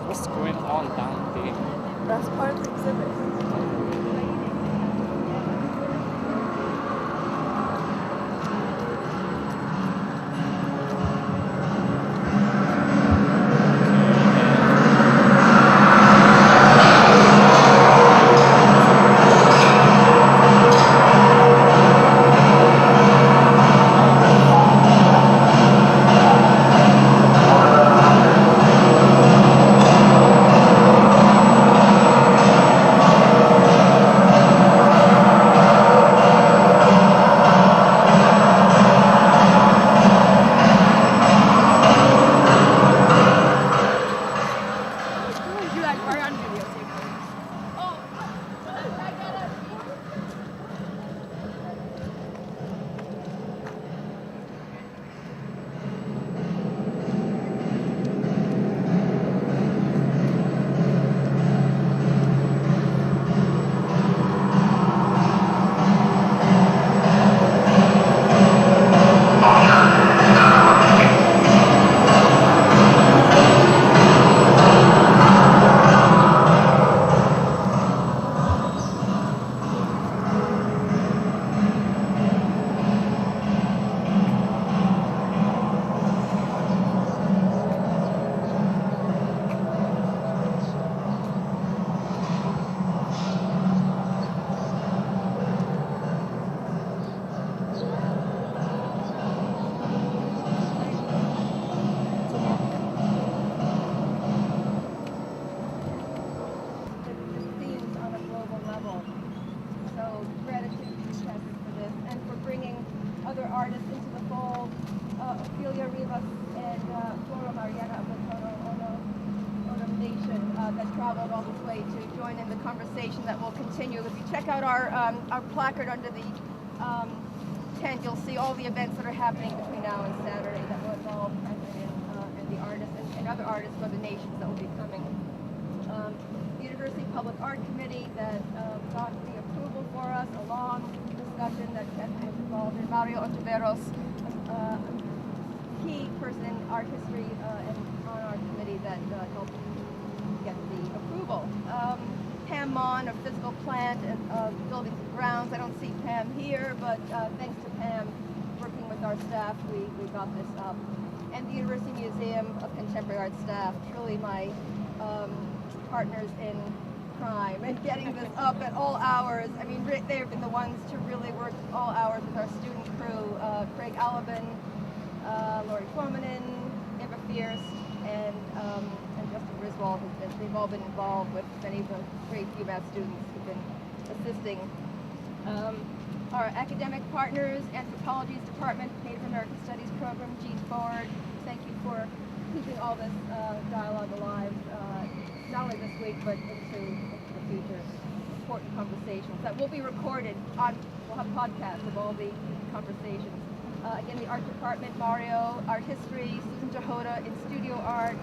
What's going on down there? That's part of the exhibit. Do that Marianne video too. Themes on a global level. So gratitude to Chester for this and for bringing other artists into the fold. Ophelia Rivas and Flora Mariana of the Ono Nation that traveled all this way to join in the conversation that will continue. If you check out our placard under the tent, you'll see all the events that are happening between now and Saturday that will involve President and the artists and other artists from other nations that will be coming. The University Public Art Committee that got the approval for us, a long discussion that was involved in Mario Ontiveros, a key person in art history and on our committee that helped get the approval. Pam Mon of Physical Plant and Buildings and Grounds. I don't see Pam here, but thanks to Pam working with our staff, we got this up. And the University Museum of Contemporary Art staff, truly my partners in crime and getting this up at all hours. I mean, they've been the ones to really work all hours with our student crew. Craig Alabin, Lori Formanen, Eva Fierce, and Justin Griswold. They've all been involved with many of the great UMass students who've been assisting. Our academic partners, Anthropology's Department, Native American Studies Program, Jean Ford, thank you for keeping all this dialogue alive, not only this week, but into the future. Important conversations that will be recorded we'll have podcasts of all the conversations. Again, the art department, Mario, art history, Susan Jahota in studio art,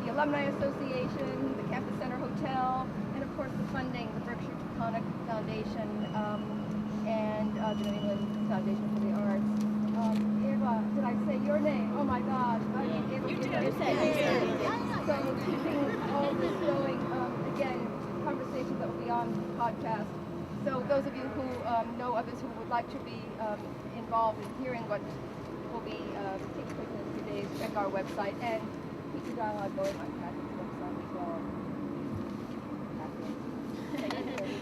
the Alumni Association, the Campus Center Hotel, and of course the funding, the Berkshire Taconic Foundation, and the New England Foundation for the Arts. Eva, did I say your name? Oh my gosh. I mean, Eva, you did. So keeping all this going, again, conversations that will be on the podcast. So those of you who know others who would like to be involved in hearing what will be taking place in a few days, check our website and keep the dialogue going on Catherine's website as well.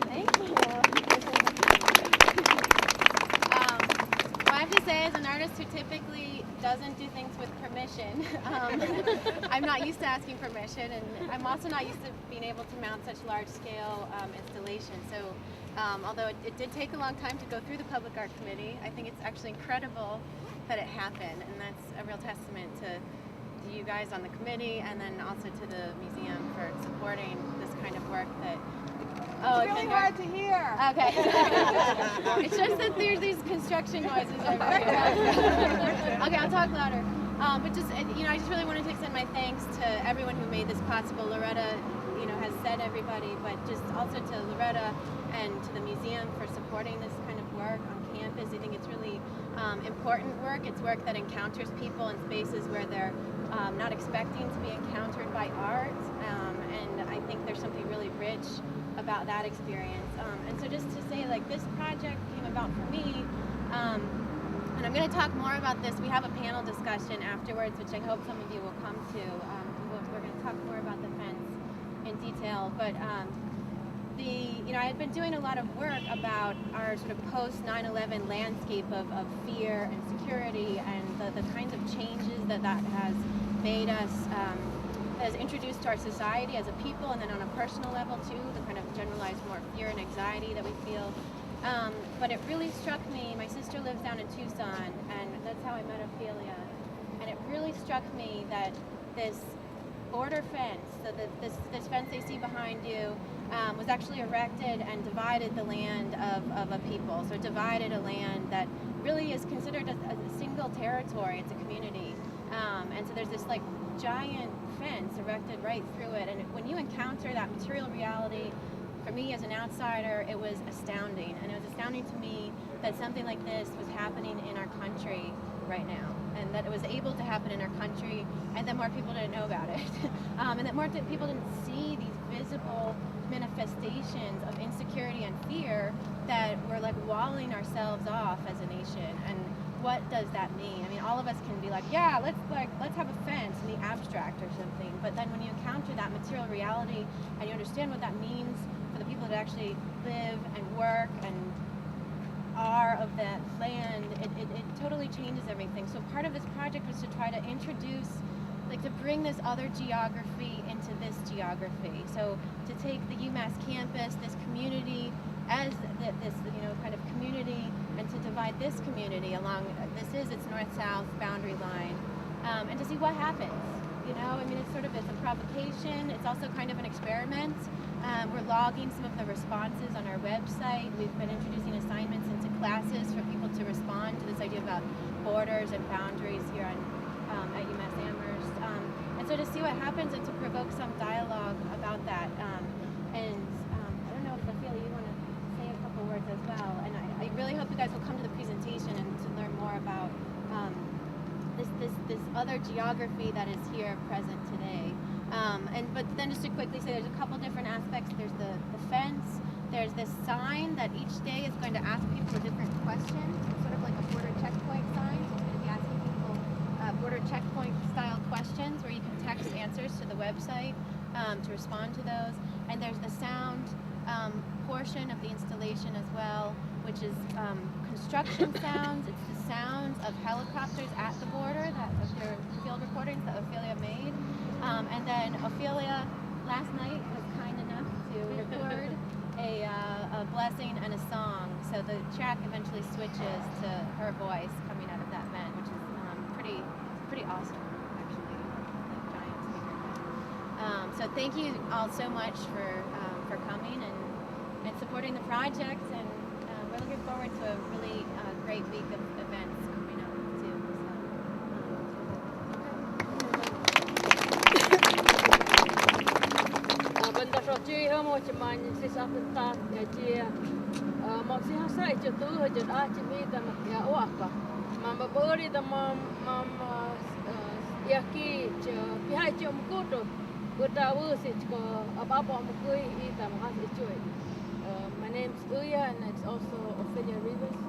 Thank you. Well, I have to say say, as an artist who typically doesn't do things with permission, I'm not used to asking permission, and I'm also not used to being able to mount such large-scale installations. So, although it did take a long time to go through the Public Art Committee, I think it's actually incredible that it happened, and that's a real testament to you guys on the committee, and then also to the museum for supporting this kind of work that. Oh, it's really hard to hear. Okay. It's just that there's these construction noises over here. Okay, I'll talk louder. But just, you know, I just really wanted to extend my thanks to everyone who made this possible. Loretta, you know, has said everybody, but just also to Loretta and to the museum for supporting this kind of work on campus. I think it's really important work. It's work that encounters people in spaces where they're not expecting to be encountered by art. And I think there's something really rich about that experience. And so just to say, like, this project came about for me, and I'm going to talk more about this. We have a panel discussion afterwards, which I hope some of you will come to. We're going to talk more about the fence in detail, but you know, I had been doing a lot of work about our sort of post 9/11 landscape of fear and security, and the kinds of changes that has made us, has introduced to our society as a people, and then on a personal level too, the kind of generalized more fear and anxiety that we feel. But it really struck me, my sister lives down in Tucson, and that's how I met Ophelia, and it really struck me that this border fence, so this fence they see behind you, was actually erected and divided the land of a people. So it divided a land that really is considered a single territory. It's a community. And so there's this like giant fence erected right through it. And when you encounter that material reality, for me as an outsider, it was astounding. And it was astounding to me that something like this was happening in our country right now, and that it was able to happen in our country, and that more people didn't know about it. And that more people didn't see these visible manifestations of insecurity and fear that we're like walling ourselves off as a nation. And what does that mean? I mean, all of us can be like, yeah, let's have a fence in the abstract or something. But then when you encounter that material reality and you understand what that means for the people that actually live and work and are of that land, it totally changes everything. So part of this project was to try to introduce, like, to bring this other geography into this geography. So to take the UMass campus, this community, as this you know kind of community, and to divide this community along, this is its north-south boundary line, and to see what happens. You know, I mean, it's sort of, it's a provocation. It's also kind of an experiment. We're logging some of the responses on our website. We've been introducing assignments into classes for people to respond to this idea about borders and boundaries here at UMass Amherst. And so to see what happens and to provoke some dialogue about that. And I don't know if Ophelia, you want to say a couple words as well. And I really hope you guys will come to the presentation and to learn more about this other geography that is here present today. But then just to quickly say, there's a couple different aspects. There's the fence. There's this sign that each day is going to ask people a different question, sort of like a border checkpoint sign. So it's going to be asking people border checkpoint style questions where you can text answers to the website to respond to those. And there's the sound portion of the installation as well, which is construction sounds. It's the sounds of helicopters at the border, of their field recordings that Ophelia made. And then Ophelia last night was kind enough to record a blessing and a song. So the track eventually switches to her voice coming out of that vent, which is pretty awesome, actually. The giant speaker. So thank you all so much for coming and supporting the project, and we're looking forward to a really great week of events coming up too. Benda roci homo cuman sisa pentat ngaji. Mak sih hasa itu tu hajat aci mi dan ya waka. Mama beri dan mama yaki pihak cium kudo. Kuda wusik ko apa mukui ita mahas cuy. My name's Uya, and it's also Ophelia Rivas.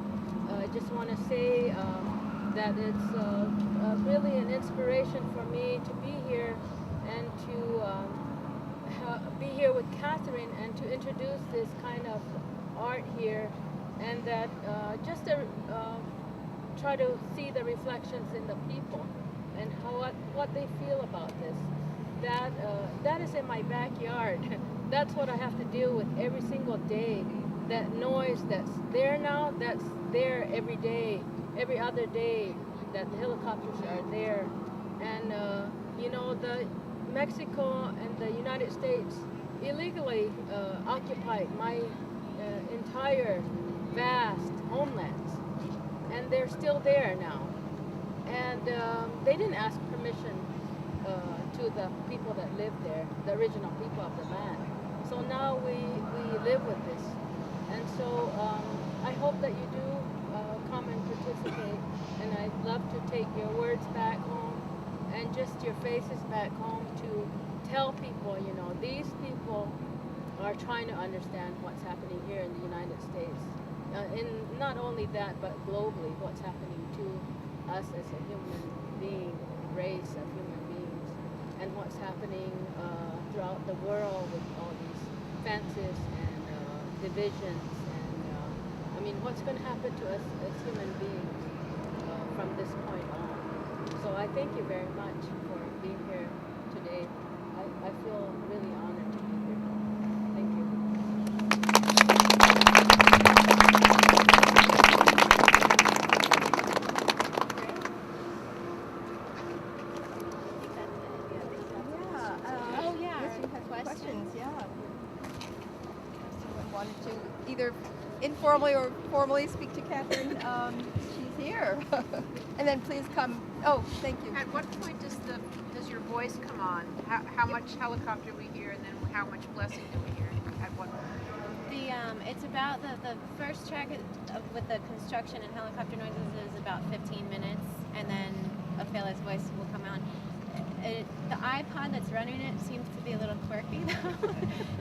I just want to say that it's really an inspiration for me to be here and to be here with Catherine and to introduce this kind of art here, and that just try to see the reflections in the people and what they feel about this. That is in my backyard. That's what I have to deal with every single day. That noise that's there now, that's there every day, every other day that the helicopters are there. And you know, the Mexico and the United States illegally occupied my entire vast homelands, and they're still there now. And they didn't ask permission to the people that live there, the original people of the land. So now we live with this. And so I hope that you do come and participate, and I'd love to take your words back home and just your faces back home to tell people, you know, these people are trying to understand what's happening here in the United States. And not only that, but globally, what's happening to us as a human being, race of human beings, and what's happening throughout the world with all these fences and divisions. And I mean, what's going to happen to us as human beings from this point on? So I thank you very much for being here today. I feel really honored to be here. Thank you. Oh, yeah. Yes, you had questions, yeah. Someone wanted to either informally or formally speak to Catherine. She's here. And then please come. Oh, thank you. At what point does your voice come on? How much helicopter we hear, and then how much blessing do we hear? At what point? It's about the first track with the construction and helicopter noises is about 15 minutes, and then Ophelia's voice will come on. The iPod that's running it seems to be a little quirky though.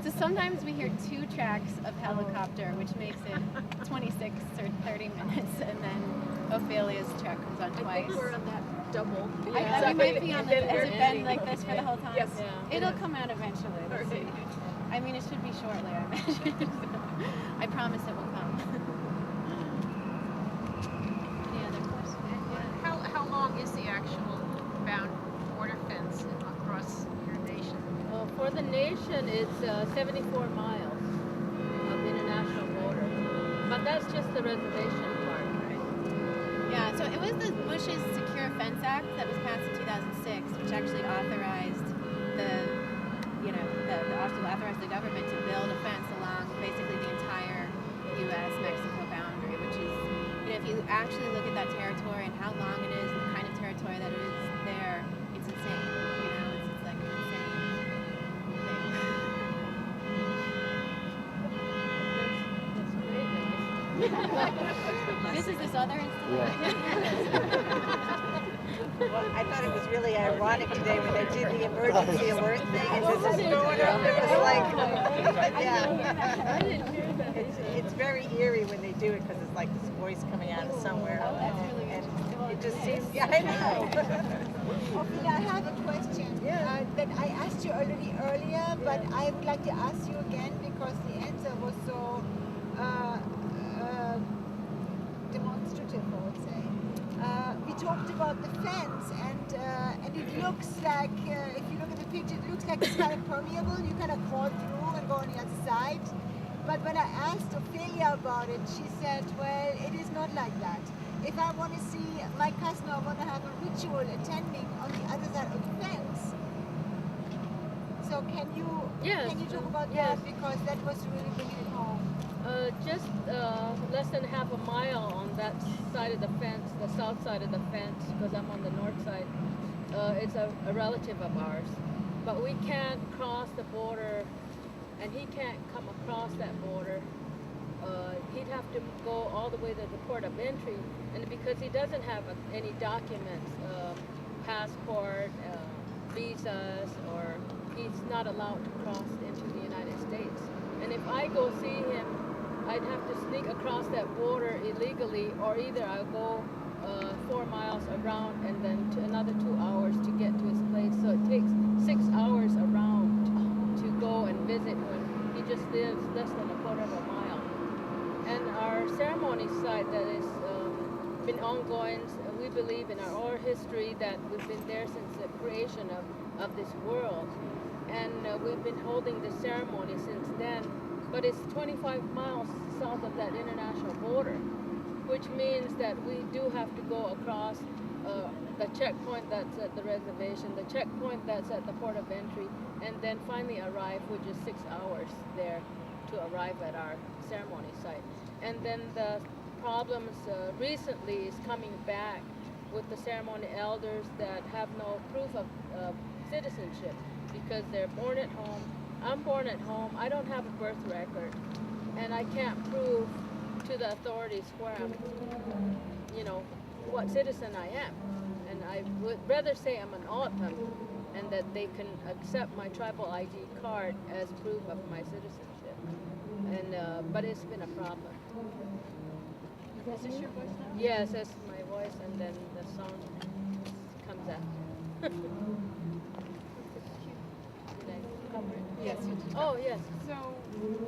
So sometimes we hear 2 tracks of helicopter, which makes it 26 or 30 minutes, and then Ophelia's track comes on twice. I think we're on that double. We might be on the, has it been like this for the whole time? Yes. Yeah. It'll come out eventually. Let's see. I mean, it should be shortly, I imagine. I promise it will come. Any other questions? How long is the actual bound border fence across your nation? For the nation, it's 74 miles of international border. But that's just the reservation part, right? Yeah, so it was the Bush's Secure Fence Act that was passed in 2006, which actually authorized authorized the government to build a fence along basically the entire U.S.-Mexico boundary, which is, if you actually look at that territory and how long it is and the kind of territory that it is there, it's insane. It's like an insane thing. That's great news. This is this other installation. Well, I thought it was really ironic today when they did the emergency alert thing and this is going up. It was like, yeah. I didn't hear that. It's very eerie when they do it because it's like this voice coming out of somewhere. Oh, that's really And interesting. it just seems, yeah, I know. Ophelia, I have a question that I asked you already earlier, but I would like to ask you again because the answer was so demonstrative, I would say. We talked about the fence, and it looks like, if you look at the picture, it looks like it's kind of permeable. You kind of crawl through and go on the other side. But when I asked Ophelia about it, she said, well, it is not like that. If I want to see my cousin, I want to have a ritual attending on the other side of the fence. So can you talk about that? Because that was really bringing it home. Just less than half a mile on that side of the fence, the south side of the fence, because I'm on the north side. It's a relative of ours. But we can't cross the border, and he can't come across that border. He'd have to go all the way to the port of entry, and because he doesn't have any documents, passport, visas, or he's not allowed to cross into the United States. And if I go see him, I'd have to sneak across that border illegally, or either I'll go 4 miles around and then another 2 hours to get to his place. So it takes 6 hours around to go and visit when he just lives less than a quarter of a mile. And our ceremony site that is been ongoing. We believe in our oral history that we've been there since the creation of this world. And we've been holding the ceremony since then. But it's 25 miles south of that international border, which means that we do have to go across the checkpoint that's at the reservation, the checkpoint that's at the port of entry, and then finally arrive, which is 6 hours there to arrive at our ceremony site. And then the problems recently is coming back with the ceremony elders that have no proof of citizenship because they're born at home. I'm born at home. I don't have a birth record, and I can't prove to the authorities where I'm, what citizen I am. And I would rather say I'm an O'odham and that they can accept my tribal ID card as proof of my citizenship. And but it's been a problem. Is this your voice now? Yes, that's my voice, and then the song comes out. Did I cover it? Yes, you do. Oh, yes. So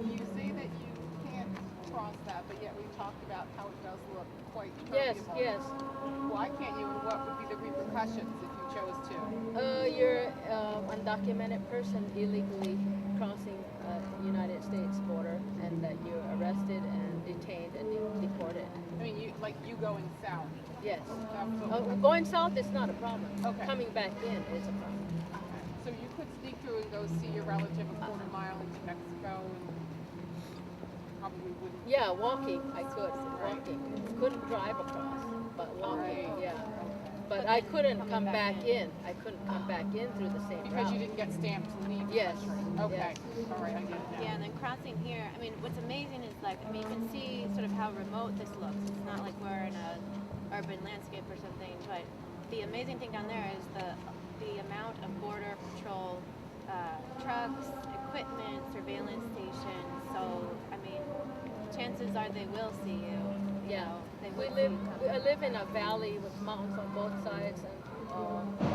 you say that you can't cross that, but yet we talked about how it does look quite Yes, permeable. yes. Why can't you, and what would be the repercussions if you chose to? You're undocumented person illegally crossing United States border, and that you're arrested and detained and deported. I mean, you going south. Yes. Absolutely. Going south is not a problem. Okay. Coming back in is a problem. So you could sneak through and go see your relative a quarter mile into Mexico, and probably wouldn't. Yeah, walking, I could. Walking. Couldn't drive across, but walking, Right. yeah. But I couldn't come back in. I couldn't come back in through the same Because route. you didn't get stamped to leave Yes, the country. Okay. yes. All right, I get it now. Yeah, and then crossing here, I mean, what's amazing is like, I mean, you can see sort of how remote this looks. It's not like we're in a urban landscape or something, but the amazing thing down there is the amount of border patrol trucks, equipment, surveillance stations. So, I mean, chances are they will see you. You Yeah. know, they We will live. see you. I live in a valley with mountains on both sides, and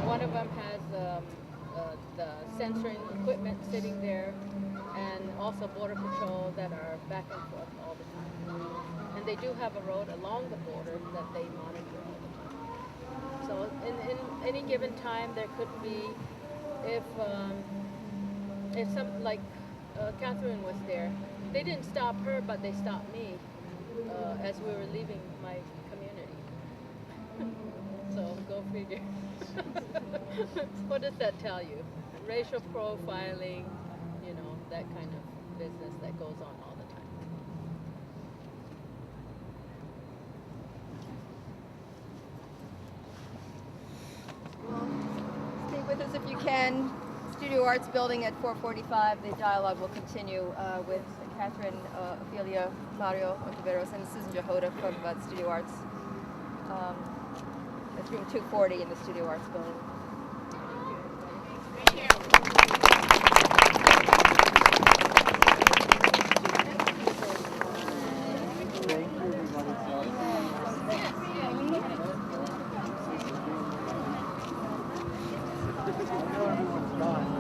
one of them has the censoring equipment sitting there, and also border patrol that are back and forth all the time. And they do have a road along the border that they monitor all the time. So in any given time, there could be, if some like Catherine was there, they didn't stop her, but they stopped me as we were leaving my community. So go figure. What does that tell you? Racial profiling, that kind of business that goes on all the time. Stay with us if you can. Studio Arts Building at 445. The dialogue will continue with Catherine Ophelia Mario Ontiveros and Susan Jahota from the Studio Arts. It's room 240 in the Studio Arts Building. I know everyone's gone.